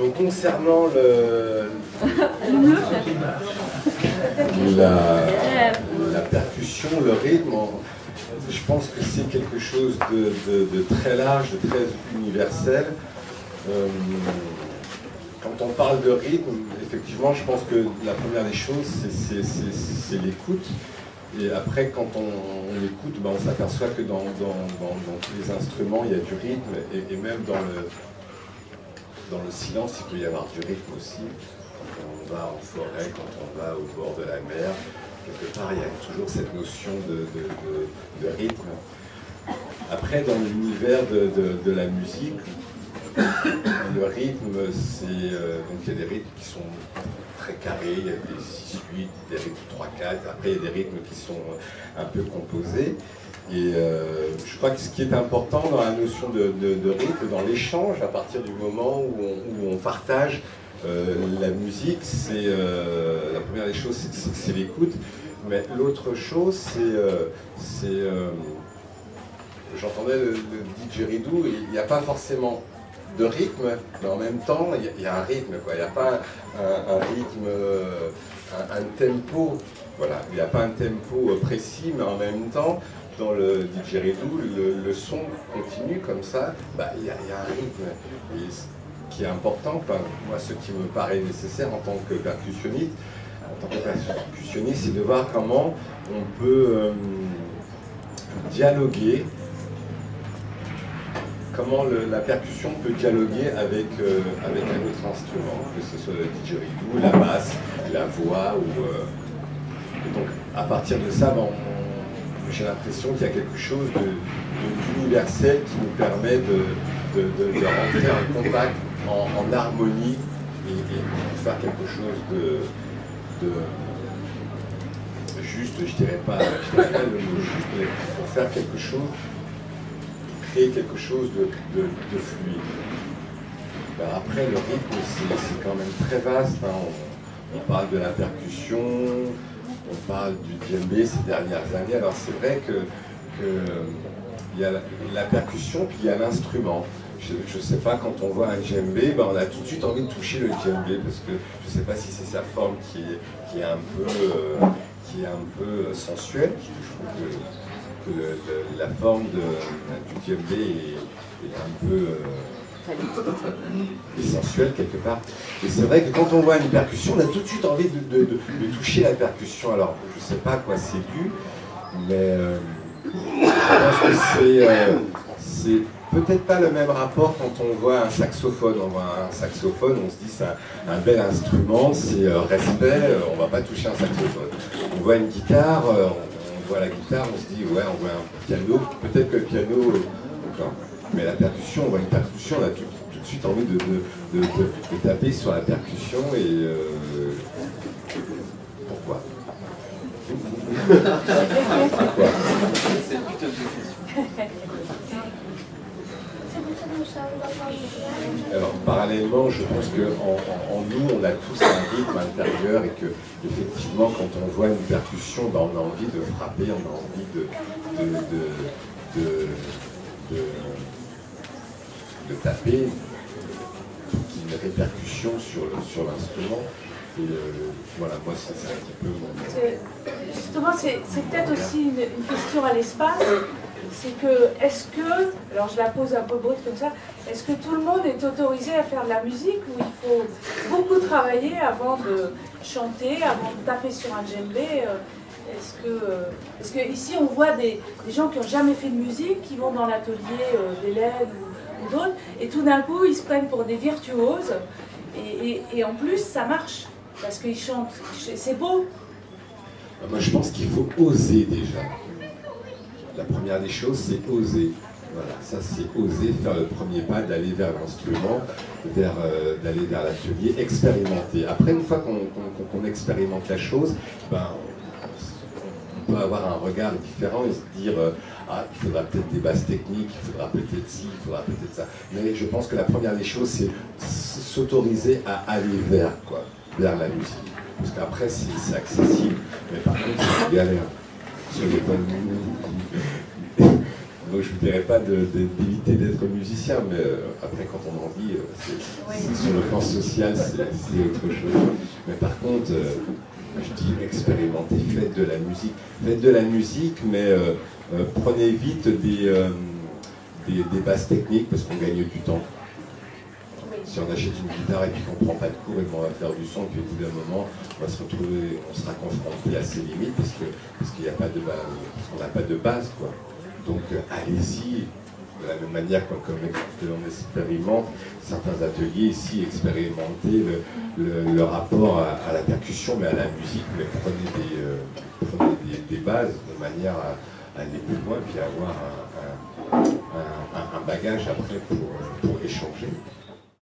Donc concernant la percussion, le rythme, je pense que c'est quelque chose de très large, de très universel. Quand on parle de rythme, effectivement, je pense que la première des choses, c'est l'écoute. Et après, quand on écoute, ben, on s'aperçoit que dans tous les instruments, il y a du rythme, et même dans le silence, il peut y avoir du rythme aussi. Quand on va en forêt, quand on va au bord de la mer, quelque part, il y a toujours cette notion de rythme. Après, dans l'univers de la musique, le rythme, donc il y a des rythmes qui sont très carrés, il y a des 6-8, des rythmes 3-4, après il y a des rythmes qui sont un peu composés. Et je crois que ce qui est important dans la notion de rythme, dans l'échange, à partir du moment où on partage la musique, c'est la première des choses, c'est l'écoute. Mais l'autre chose, c'est j'entendais le didgeridoo, il n'y a pas forcément de rythme, mais en même temps, il y a un rythme, quoi. Il n'y a pas un rythme, un tempo, voilà. Il n'y a pas un tempo précis, mais en même temps, dans le didgeridoo, le son continue comme ça, bah, il y a un rythme. Et ce qui est important, enfin, moi, ce qui me paraît nécessaire en tant que percussionniste, c'est de voir comment on peut dialoguer, comment la percussion peut dialoguer avec un autre instrument, que ce soit le didgeridoo, la basse, la voix. Et donc, à partir de ça, ben, j'ai l'impression qu'il y a quelque chose d'universel qui nous permet de rentrer en contact, en harmonie, et de faire quelque chose de juste, je dirais pas le mot juste, mais pour faire quelque chose, créer quelque chose de fluide. Ben après, le rythme, c'est quand même très vaste, hein. On parle de la percussion, on parle du djembé ces dernières années. Alors c'est vrai qu'il y a la percussion, puis il y a l'instrument. Je ne sais pas, quand on voit un djembé, ben on a tout de suite envie de toucher le djembé, parce que je ne sais pas si c'est sa forme qui est un peu sensuelle. Je trouve que la forme du djembé est un peu sensuelle quelque part. Et c'est vrai que quand on voit une percussion, on a tout de suite envie de toucher la percussion. Alors, je ne sais pas à quoi c'est dû, mais je pense que c'est peut-être pas le même rapport quand on voit un saxophone. On voit un saxophone, on se dit c'est un bel instrument, c'est respect, on va pas toucher un saxophone. On voit une guitare, on voit la guitare, on se dit ouais, on voit un piano, peut-être que le piano, encore. Mais la percussion, on voit une percussion, on a tout de suite envie de taper sur la percussion et pourquoi? Pourquoi? Alors, parallèlement, je pense qu'en nous, on a tous un rythme intérieur et que, effectivement, quand on voit une percussion, ben, on a envie de frapper, on a envie de taper, une répercussion sur l'instrument. Et voilà, moi, c'est un petit peu mon... Justement, c'est peut-être aussi une question à l'espace. C'est que, est-ce que, alors je la pose un peu brute comme ça, est-ce que tout le monde est autorisé à faire de la musique ou il faut beaucoup travailler avant de chanter, avant de taper sur un djembé? Est-ce que ici on voit des gens qui n'ont jamais fait de musique, qui vont dans l'atelier d'Hélène ou d'autres, et tout d'un coup ils se prennent pour des virtuoses, et en plus ça marche, parce qu'ils chantent, c'est beau. Moi je pense qu'il faut oser déjà. La première des choses, c'est oser. Voilà, ça c'est oser faire le premier pas, d'aller vers l'instrument, d'aller vers l'atelier, expérimenter. Après, une fois qu'on expérimente la chose, ben, on peut avoir un regard différent et se dire ah, il faudra peut-être des bases techniques, il faudra peut-être ci, il faudra peut-être ça. Mais je pense que la première des choses, c'est s'autoriser à aller vers la musique. Parce qu'après, c'est accessible, mais par contre, c'est galère. Sur les bonnes Donc je ne vous dirais pas d'éviter d'être musicien, mais après quand on en vit, sur le plan social, c'est autre chose. Mais par contre, je dis expérimentez, faites de la musique. Faites de la musique, mais prenez vite des bases techniques parce qu'on gagne du temps. Si on achète une guitare et puis qu'on ne prend pas de cours et qu'on va faire du son, puis au bout d'un moment, on va se retrouver, on sera confronté à ses limites parce qu'il n'y a pas de base, parce qu'on n'a pas de base, quoi. Donc allez-y, de la même manière comme on expérimente, certains ateliers ici expérimenter le rapport à la percussion, mais à la musique, mais prenez des bases de manière à aller plus loin, puis avoir un bagage après pour échanger.